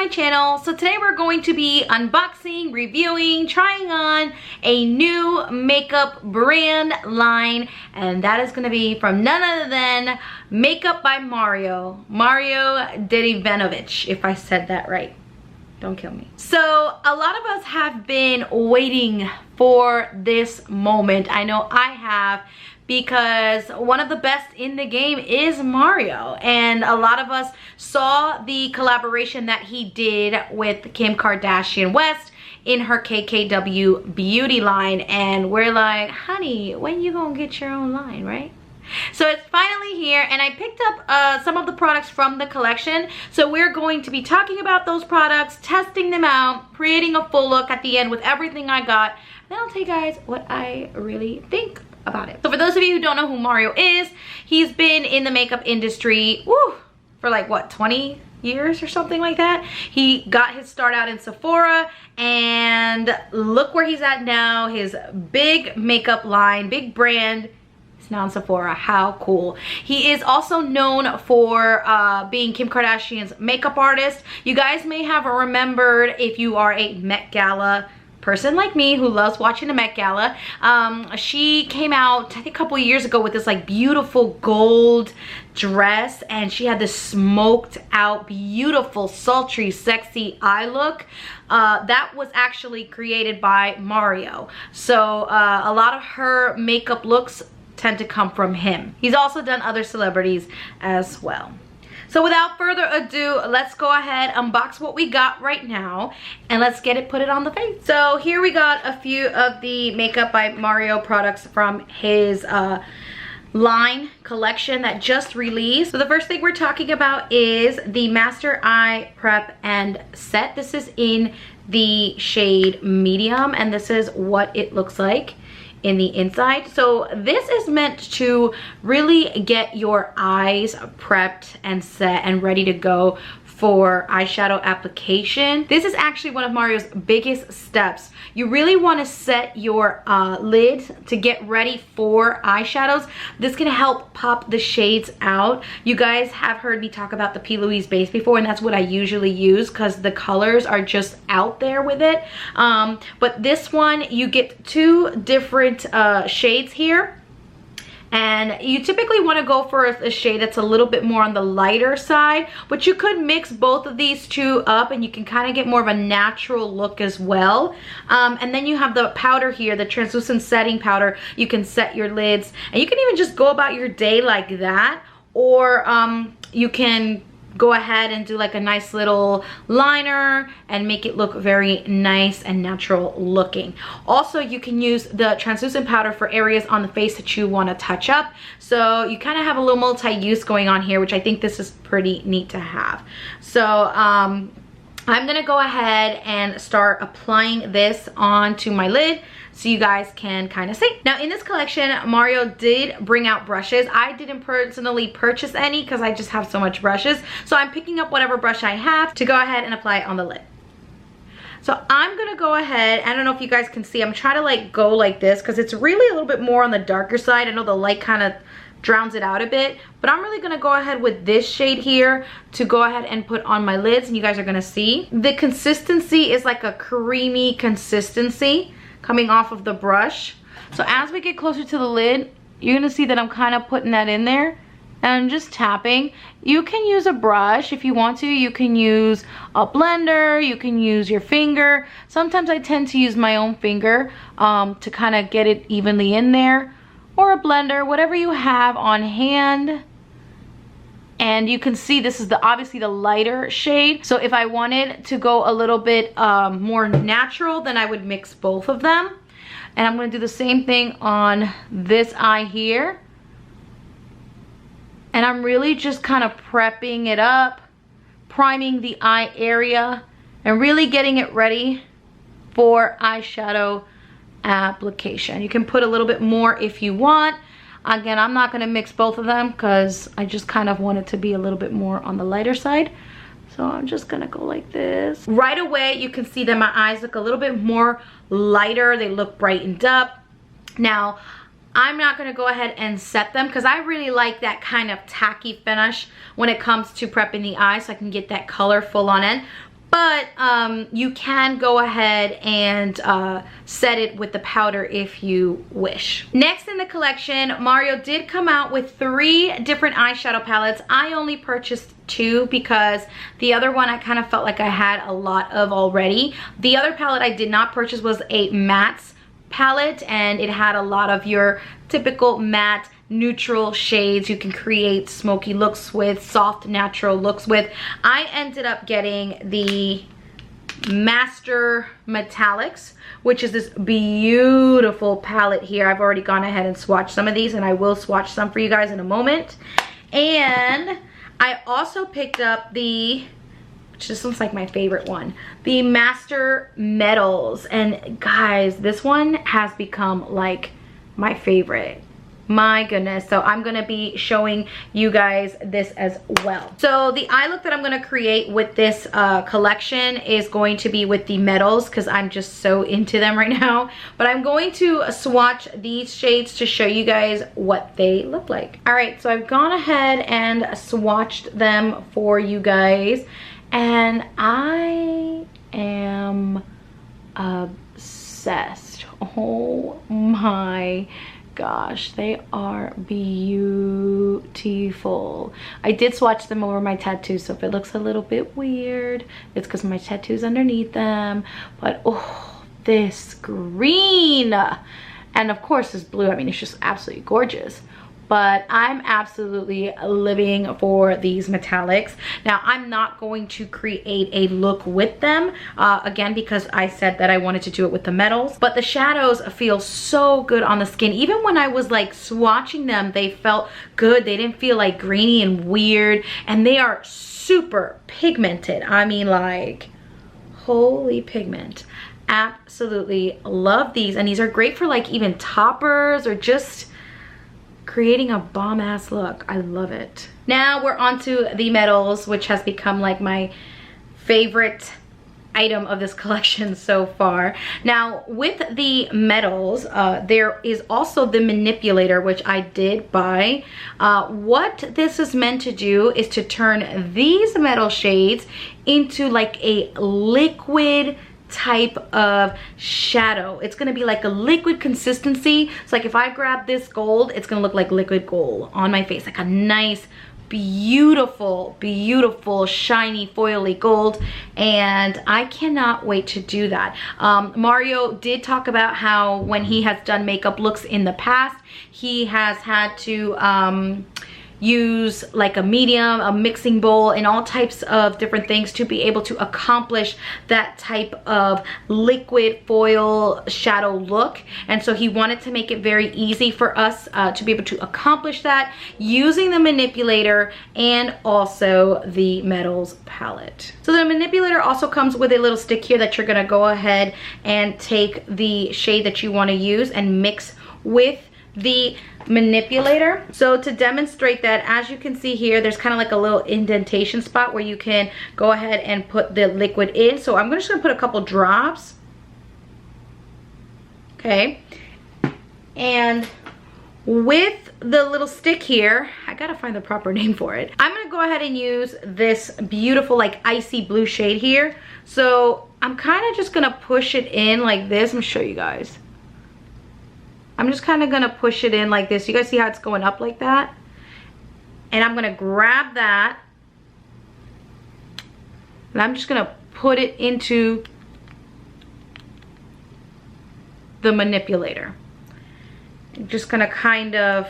my channel. So today we're going to be unboxing, reviewing, trying on a new makeup brand line, and that is going to be from none other than Makeup by Mario Dedivanovich, if I said that right. Don't kill me. So a lot of us have been waiting for this moment. I know I have, because one of the best in the game is Mario, and a lot of us saw the collaboration that he did with Kim Kardashian West in her KKW beauty line, and we're like, honey, when you gonna get your own line, right? So it's finally here, and I picked up some of the products from the collection. So we're going to be talking about those products, testing them out, creating a full look at the end with everything I got, and then I'll tell you guys what I really think about it. So for those of you who don't know who Mario is, he's been in the makeup industry for like what, 20 years or something like that. He got his start out in Sephora, and look where he's at now. His big makeup line, big brand, is now in Sephora. How cool. He is also known for being Kim Kardashian's makeup artist. You guys may have remembered, if you are a Met Gala person like me who loves watching the Met Gala, she came out I think a couple years ago with this like beautiful gold dress, and she had this smoked out beautiful sultry sexy eye look that was actually created by Mario. So a lot of her makeup looks tend to come from him. He's also done other celebrities as well. So without further ado, let's go ahead, unbox what we got right now, and let's get it, put it on the face. So here we got a few of the Makeup by Mario products from his line collection that just released. So the first thing we're talking about is the Master Eye Prep and Set. This is in the shade medium, and this is what it looks like in the inside. So this is meant to really get your eyes prepped and set and ready to go for eyeshadow application. This is actually one of Mario's biggest steps. You really want to set your lid to get ready for eyeshadows. This can help pop the shades out. You guys have heard me talk about the P. Louise base before, and that's what I usually use because the colors are just out there with it. But this one, you get two different shades here. And you typically want to go for a shade that's a little bit more on the lighter side, but you could mix both of these two up and you can kind of get more of a natural look as well. And then you have the powder here, the translucent setting powder. You can set your lids, and you can even just go about your day like that, or you can go ahead and do like a nice little liner and make it look very nice and natural looking. Also, you can use the translucent powder for areas on the face that you want to touch up. So you kind of have a little multi-use going on here, which I think this is pretty neat to have. So I'm gonna go ahead and start applying this onto my lid so you guys can kind of see. Now in this collection, Mario did bring out brushes. I didn't personally purchase any because I just have so much brushes. So I'm picking up whatever brush I have to go ahead and apply it on the lid. So I'm gonna go ahead, I don't know if you guys can see, I'm trying to like go like this because it's really a little bit more on the darker side. I know the light kind of drowns it out a bit, but I'm really gonna go ahead with this shade here to go ahead and put on my lids, and you guys are gonna see. The consistency is like a creamy consistency coming off of the brush. So as we get closer to the lid, you're gonna see that I'm kind of putting that in there, and I'm just tapping. You can use a brush if you want to. You can use a blender, you can use your finger. Sometimes I tend to use my own finger to kind of get it evenly in there, or a blender, whatever you have on hand. And you can see this is obviously the lighter shade. So if I wanted to go a little bit more natural, then I would mix both of them. And I'm gonna do the same thing on this eye here. And I'm really just kind of prepping it up, priming the eye area, and really getting it ready for eyeshadow application. You can put a little bit more if you want. Again, I'm not going to mix both of them because I just kind of want it to be a little bit more on the lighter side. So I'm just going to go like this. Right away, you can see that my eyes look a little bit more lighter. They look brightened up. Now, I'm not going to go ahead and set them because I really like that kind of tacky finish when it comes to prepping the eyes, so I can get that color full on in. but you can go ahead and set it with the powder if you wish. Next in the collection, Mario did come out with 3 different eyeshadow palettes. I only purchased 2 because the other one I kind of felt like I had a lot of already. The other palette I did not purchase was a mattes palette, and it had a lot of your typical matte neutral shades you can create smoky looks with, soft natural looks with. I ended up getting the Master Metallics, which is this beautiful palette here. I've already gone ahead and swatched some of these, and I will swatch some for you guys in a moment. And I also picked up the, which this one's like my favorite one, the Master Metals. And guys, this one has become like my favorite. My goodness. So I'm gonna be showing you guys this as well. So the eye look that I'm gonna create with this collection is going to be with the metals, because I'm just so into them right now. But I'm going to swatch these shades to show you guys what they look like. All right, so I've gone ahead and swatched them for you guys, and I am obsessed. Oh my gosh, they are beautiful. I did swatch them over my tattoos, so if it looks a little bit weird, it's because my tattoos underneath them. But oh, this green, and of course this blue, I mean, it's just absolutely gorgeous. But I'm absolutely living for these metallics. Now, I'm not going to create a look with them, again, because I said that I wanted to do it with the metals. But the shadows feel so good on the skin. Even when I was like swatching them, they felt good. They didn't feel like grainy and weird. And they are super pigmented. I mean, like, holy pigment. Absolutely love these. And these are great for like even toppers or just creating a bomb ass look. I love it. Now we're on to the metals, which has become like my favorite item of this collection so far. Now with the metals, there is also the manipulator, which I did buy. What this is meant to do is to turn these metal shades into like a liquid type of shadow. It's gonna be like a liquid consistency. So like if I grab this gold, it's gonna look like liquid gold on my face, like a nice, beautiful, beautiful, shiny, foily gold. And I cannot wait to do that. Mario did talk about how when he has done makeup looks in the past, he has had to use like a medium, a mixing bowl, and all types of different things to be able to accomplish that type of liquid foil shadow look. And so he wanted to make it very easy for us to be able to accomplish that using the manipulator and also the metals palette. So the manipulator also comes with a little stick here that you're gonna go ahead and take the shade that you want to use and mix with the manipulator. So to demonstrate that, as you can see here, there's kind of like a little indentation spot where you can go ahead and put the liquid in. So I'm just gonna put a couple drops. Okay. And with the little stick here, I gotta find the proper name for it. I'm gonna go ahead and use this beautiful like icy blue shade here. So I'm kind of just gonna push it in like this. I'm gonna show you guys. I'm just kind of gonna push it in like this. You guys see how it's going up like that? And I'm gonna grab that, and I'm just gonna put it into the manipulator. I'm just gonna kind of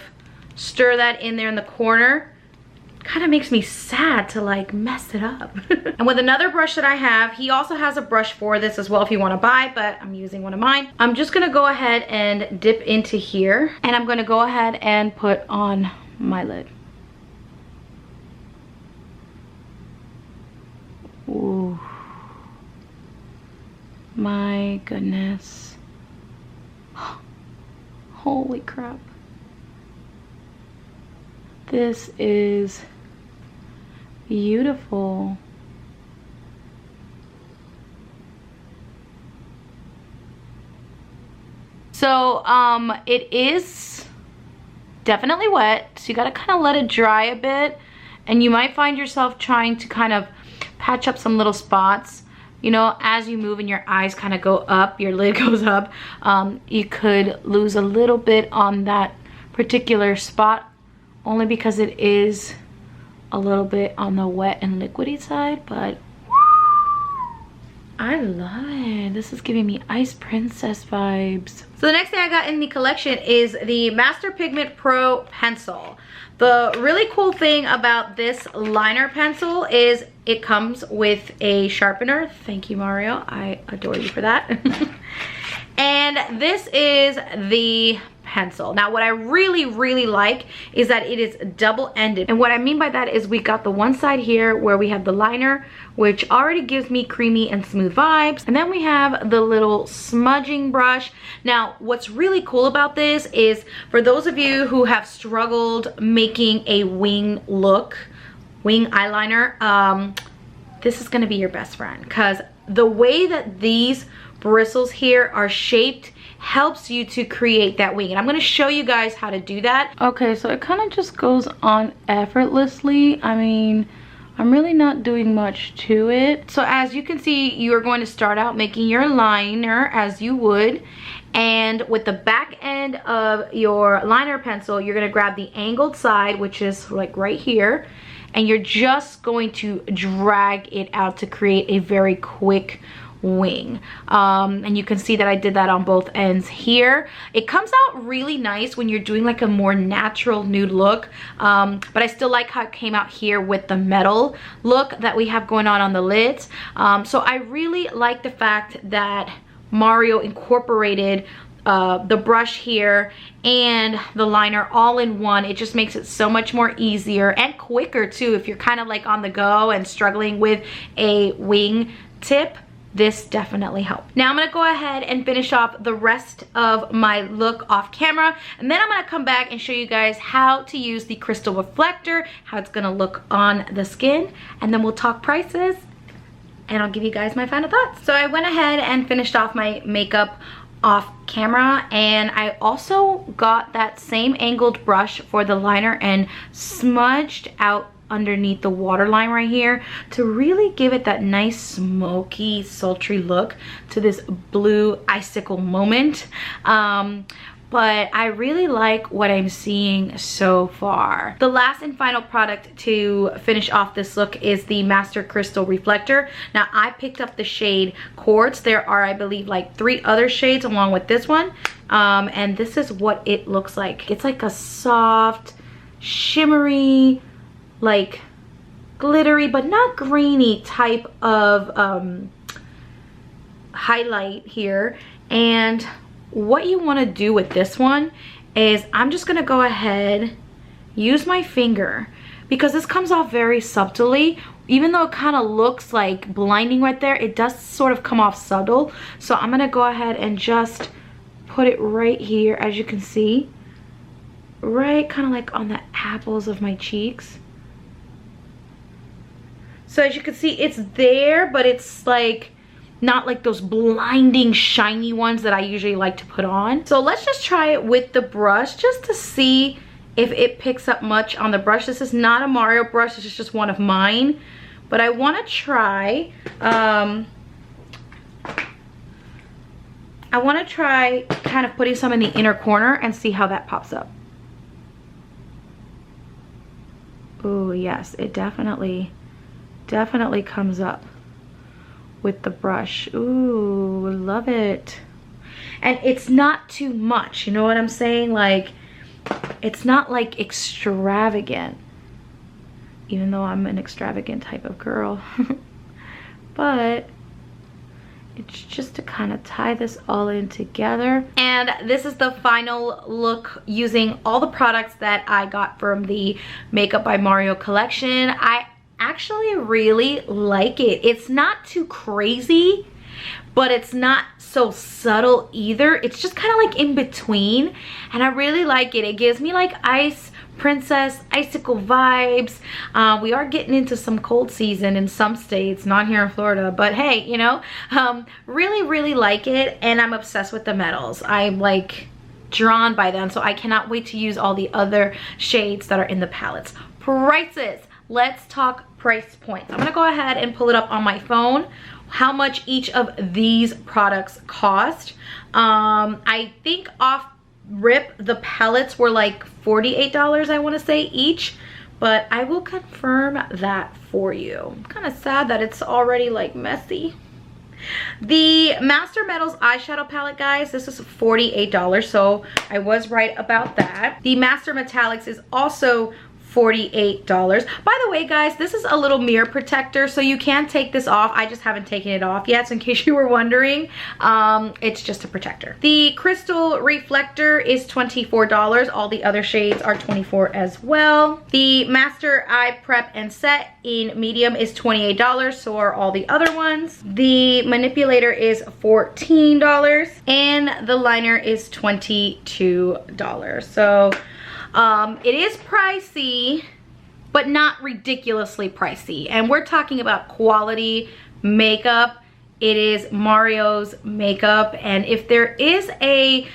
stir that in there in the corner. Kind of makes me sad to like mess it up. And with another brush that I have, he also has a brush for this as well if you want to buy, but I'm using one of mine. I'm just gonna go ahead and dip into here, and I'm gonna go ahead and put on my lid. Ooh, my goodness. Holy crap. This is beautiful. So it is definitely wet, so you gotta kind of let it dry a bit, and you might find yourself trying to kind of patch up some little spots. you know, as you move and your eyes kind of go up, your lid goes up, you could lose a little bit on that particular spot, only because it is a little bit on the wet and liquidy side. But I love it. This is giving me Ice Princess vibes. So the next thing I got in the collection is the Master Pigment Pro pencil. The really cool thing about this liner pencil is it comes with a sharpener. Thank you, Mario. I adore you for that. And this is the pencil. Now, what I really like is that it is double-ended. And what I mean by that is we got the one side here where we have the liner, which already gives me creamy and smooth vibes. And then we have the little smudging brush. Now, what's really cool about this is for those of you who have struggled making a wing look, wing eyeliner, this is gonna be your best friend, because the way that these bristles here are shaped helps you to create that wing, and I'm going to show you guys how to do that. Okay, so it kind of just goes on effortlessly. I mean, I'm really not doing much to it. So as you can see, you are going to start out making your liner as you would, and with the back end of your liner pencil, you're going to grab the angled side, which is like right here, and you're just going to drag it out to create a very quick wing. And you can see that I did that on both ends here. It comes out really nice when you're doing like a more natural nude look, but I still like how it came out here with the metal look that we have going on the lids. So I really like the fact that Mario incorporated the brush here and the liner all in one. It just makes it so much more easier and quicker too if you're kind of like on the go and struggling with a wing tip. This definitely helped. Now I'm gonna go ahead and finish off the rest of my look off camera, and then I'm gonna come back and show you guys how to use the crystal reflector, how it's gonna look on the skin, and then we'll talk prices and I'll give you guys my final thoughts. So I went ahead and finished off my makeup off camera, and I also got that same angled brush for the liner and smudged out underneath the waterline right here to really give it that nice smoky sultry look to this blue icicle moment. But I really like what I'm seeing so far. The last and final product to finish off this look is the Master Crystal Reflector. Now I picked up the shade Quartz. There are, I believe, like 3 other shades along with this one, and this is what it looks like. It's like a soft, shimmery, like glittery but not grainy type of highlight here. And what you want to do with this one is I'm just gonna go ahead, use my finger, because this comes off very subtly. Even though it kind of looks like blinding right there, it does sort of come off subtle. So I'm gonna go ahead and just put it right here, as you can see, right kind of like on the apples of my cheeks. So as you can see, it's there, but it's like not like those blinding shiny ones that I usually like to put on. So let's just try it with the brush just to see if it picks up much on the brush. This is not a Mario brush, this is just one of mine. But I want to try, kind of putting some in the inner corner and see how that pops up. Oh yes, it definitely comes up with the brush. Ooh, love it. And it's not too much, you know what I'm saying? Like, it's not like extravagant, even though I'm an extravagant type of girl. But it's just to kind of tie this all in together. And this is the final look using all the products that I got from the Makeup by Mario collection. I actually really like it. It's not too crazy, but it's not so subtle either. It's just kind of like in between, and I really like it. It gives me like Ice Princess icicle vibes. We are getting into some cold season in some states, not here in Florida, but hey, you know, really like it. And I'm obsessed with the metals. I'm like drawn by them, so I cannot wait to use all the other shades that are in the palettes. Prices. let's talk price points. I'm gonna go ahead and pull it up on my phone, how much each of these products cost. I think off rip, the palettes were like $48, I wanna say, each, but I will confirm that for you. I'm kind of sad that it's already like messy. The Master Metals eyeshadow palette, guys, this is $48, so I was right about that. The Master Metallics is also $48. By the way, guys, this is a little mirror protector, so you can take this off. I just haven't taken it off yet, so in case you were wondering, it's just a protector. The crystal reflector is $24. All the other shades are $24 as well. The Master Eye Prep and Set in medium is $28, so are all the other ones. The manipulator is $14, and the liner is $22. So it is pricey, but not ridiculously pricey. And we're talking about quality makeup. It is Mario's makeup. And if there is a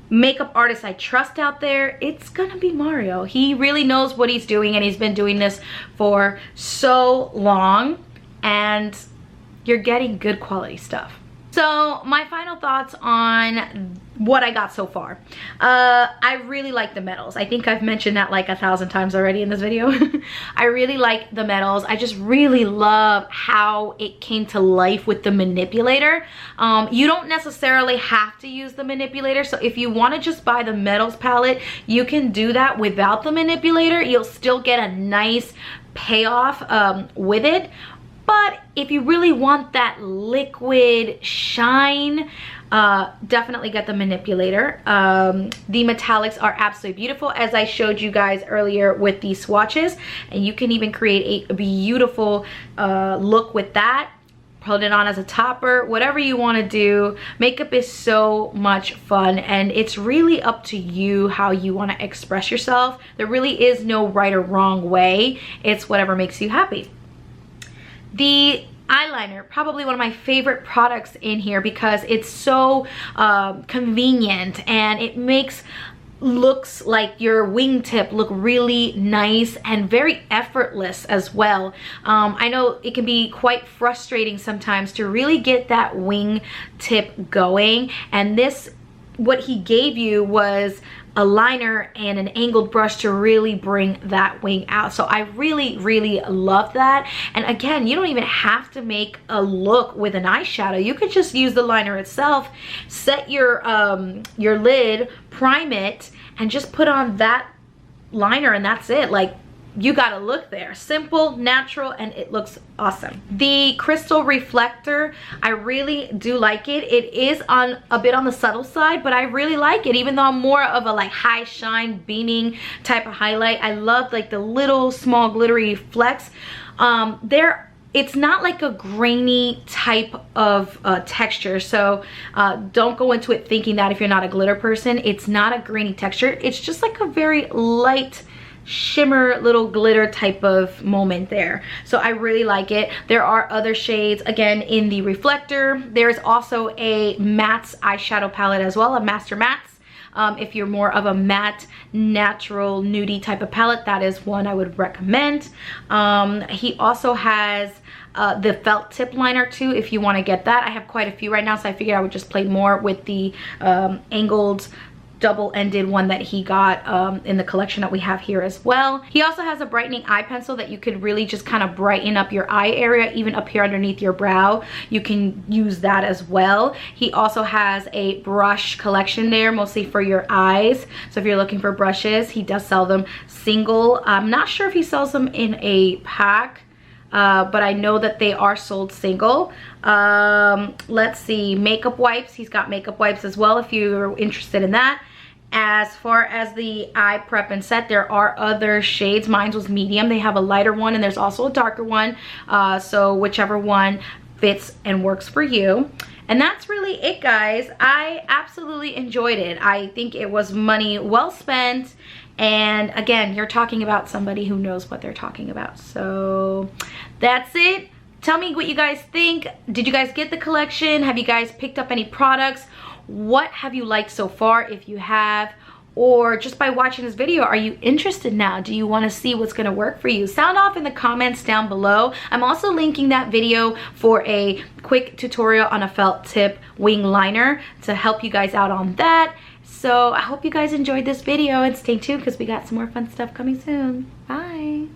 makeup artist I trust out there, it's gonna be Mario. He really knows what he's doing, and he's been doing this for so long. And you're getting good quality stuff. So my final thoughts on what I got so far. I really like the metals. I think I've mentioned that like 1,000 times already in this video. I really like the metals. I just really love how it came to life with the manipulator. You don't necessarily have to use the manipulator. So if you want to just buy the metals palette, you can do that without the manipulator. You'll still get a nice payoff with it. But if you really want that liquid shine, definitely get the manipulator. The metallics are absolutely beautiful, as I showed you guys earlier with these swatches. And you can even create a beautiful look with that. Put it on as a topper, whatever you want to do. Makeup is so much fun, and it's really up to you how you want to express yourself. There really is no right or wrong way. It's whatever makes you happy. The eyeliner, probably one of my favorite products in here because it's so convenient, and it makes looks like your wingtip look really nice and very effortless as well. I know it can be quite frustrating sometimes to really get that wing tip going, and this, what he gave you was a liner and an angled brush to really bring that wing out. So I really, really love that. And again, you don't even have to make a look with an eyeshadow. You could just use the liner itself, set your lid, prime it, and just put on that liner, and that's it. Like, you got a look there. Simple, natural, and it looks awesome. The crystal reflector, I really do like it. It is on a bit on the subtle side, but I really like it, even though I'm more of a like high shine, beaming type of highlight. I love like the little small glittery flecks. It's not like a grainy type of texture, so don't go into it thinking that if you're not a glitter person. It's not a grainy texture. It's just like a very light shimmer little glitter type of moment there. So I really like it. There are other shades again in the reflector. There's also a matte eyeshadow palette as well, a Master Mattes. If you're more of a matte, natural, nudie type of palette, that is one I would recommend. He also has the felt tip liner too, if you want to get that. I have quite a few right now, so I figured I would just play more with the angled double-ended one that he got in the collection that we have here as well. He also has a brightening eye pencil that you could really just kind of brighten up your eye area, even up here underneath your brow. You can use that as well. He also has a brush collection there, mostly for your eyes. So if you're looking for brushes, he does sell them single. I'm not sure if he sells them in a pack, but I know that they are sold single. Let's see, makeup wipes. He's got makeup wipes as well if you're interested in that. As far as the eye prep and set, there are other shades. Mine was medium. They have a lighter one, and there's also a darker one. So whichever one fits and works for you. And that's really it, guys. I absolutely enjoyed it. I think it was money well spent. And again, you're talking about somebody who knows what they're talking about. So that's it. Tell me what you guys think. Did you guys get the collection? Have you guys picked up any products? What have you liked so far? If you have, Or just by watching this video, are you interested now? Do you want to see what's going to work for you? Sound off in the comments down below. I'm also linking that video for a quick tutorial on a felt tip wing liner to help you guys out on that. So I hope you guys enjoyed this video, and stay tuned because we got some more fun stuff coming soon. Bye.